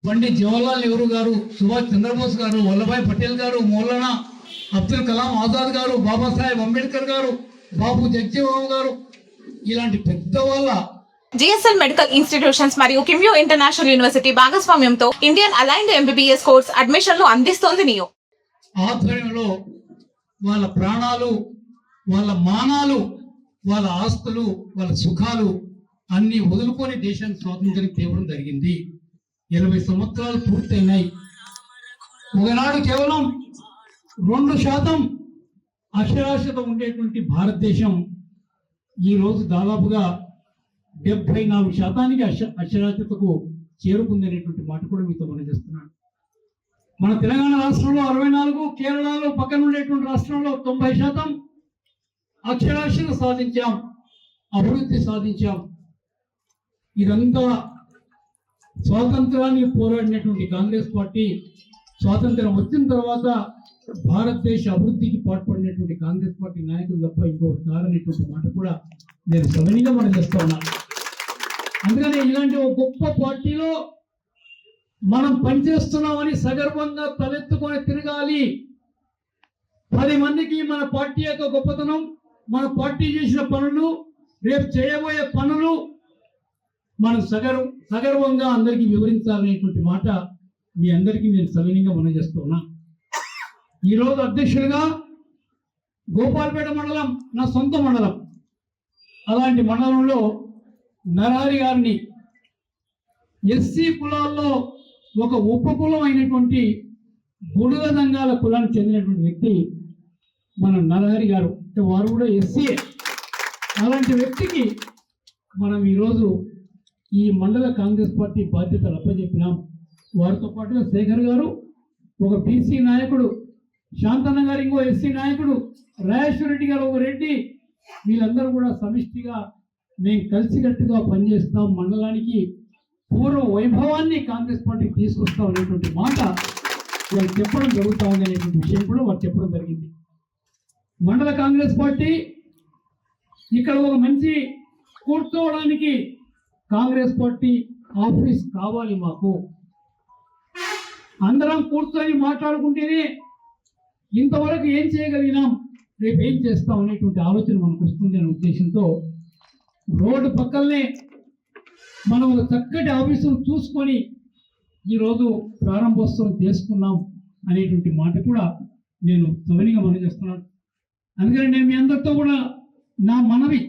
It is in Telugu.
పండిత్ జవహర్లాల్ నెహ్రూ గారు, సుభాష్ చంద్రబోస్ గారు, వల్లభాయ్ పటేల్ గారు, మౌలానా అబ్దుల్ కలాం ఆజాద్ గారు, బాబాసాహెబ్ అంబేద్కర్ గారు, బాబు జగజీవన్ గారు, ఇలాంటి పెద్దవాళ్ళ జిఎస్ఎల్ మెడికల్ ఇన్స్టిట్యూషన్స్ మరియు కిమ్యూ ఇంటర్నేషనల్ యూనివర్సిటీ భాగస్వామ్యంతో ఇండియన్ అలైన్డ్ ఎంబీబీఎస్ కోర్స్ అడ్మిషన్లు అందిస్తోంది నియో. ఆధ్వర్యంలో వాళ్ళ ప్రాణాలు, వాళ్ళ మానాలు, వాళ్ళ ఆస్తులు, వాళ్ళ సుఖాలు అన్ని వదులుకొని దేశానికి స్వాతంత్రం తేవడం జరిగింది. 80 సంవత్సరాలు పూర్తయినాయి. ఒకనాడు కేవలం 2% అక్షరాస్యత ఉండేటువంటి భారతదేశం ఈరోజు దాదాపుగా 74% అక్షరాస్యతకు చేరుకుందనేటువంటి మాట కూడా మీతో మనం చేస్తున్నాను. మన తెలంగాణ రాష్ట్రంలో 64, కేరళలో పక్కన ఉండేటువంటి రాష్ట్రంలో 90% అక్షరాస్యత సాధించాం, అభివృద్ధి సాధించాం. ఇదంతా స్వాతంత్రానికి పోరాడినటువంటి కాంగ్రెస్ పార్టీ, స్వాతంత్రం వచ్చిన తర్వాత భారతదేశ అభివృద్ధికి పాటుపడినటువంటి కాంగ్రెస్ పార్టీ నాయకులు తప్ప ఇంకొకటి కాదనేటువంటి మాట కూడా నేను సవినీగా మనం చేస్తా ఉన్నాను. అందుకని ఇలాంటి ఒక గొప్ప పార్టీలో మనం పనిచేస్తున్నామని సగర్వంగా తలెత్తుకొని తిరగాలి. 10 మందికి మన పార్టీ యొక్క గొప్పతనం, మన పార్టీ చేసిన పనులు, రేపు చేయబోయే పనులు మనం సగర్వంగా అందరికీ వివరించాలనేటువంటి మాట మీ అందరికీ నేను సవినీయంగా మనం చేస్తున్నా. ఈరోజు అధ్యక్షులుగా గోపాల్పేట మండలం నా సొంత మండలం. అలాంటి మండలంలో నరహరి గారిని ఎస్సీ కులాల్లో ఒక ఉపకులం అయినటువంటి బుడుగ దంగాల కులానికి చెందినటువంటి వ్యక్తి మన నరహరి గారు. వారు కూడా ఎస్సీ. అలాంటి వ్యక్తికి మనం ఈరోజు ఈ మండల కాంగ్రెస్ పార్టీ బాధ్యతలు అప్పచెప్పినాం. వారితో పాటుగా శేఖర్ గారు ఒక బీసీ నాయకుడు, శాంతన్న గారు ఇంకో ఎస్సీ నాయకుడు, రాజేశ్వర రెడ్డి గారు ఒక రెడ్డి, వీళ్ళందరూ కూడా సమిష్టిగా మేము కలిసికట్టుగా పనిచేస్తాం, మండలానికి పూర్వ వైభవాన్ని కాంగ్రెస్ పార్టీకి తీసుకొస్తాం అనేటువంటి మాట వాళ్ళు చెప్పడం జరుగుతూ ఉంది అనేటువంటి విషయం కూడా వారు చెప్పడం జరిగింది. మండల కాంగ్రెస్ పార్టీ ఇక్కడ ఒక మంచి కూర్చోవడానికి కాంగ్రెస్ పార్టీ ఆఫీస్ కావాలి. మాకు అందరం కూర్చొని మాట్లాడుకుంటేనే ఇంతవరకు ఏం చేయగలిగినాం, రేపు ఏం చేస్తాం అనేటువంటి ఆలోచన మనకు వస్తుంది అనే ఉద్దేశంతో రోడ్డు పక్కనే మనం ఒక చక్కటి ఆఫీసును చూసుకొని ఈరోజు ప్రారంభోత్సవం చేసుకున్నాం అనేటువంటి మాట కూడా నేను సవినీగా మనం చేస్తున్నాను. అందుకని నేను మీ అందరితో కూడా నా మనవి,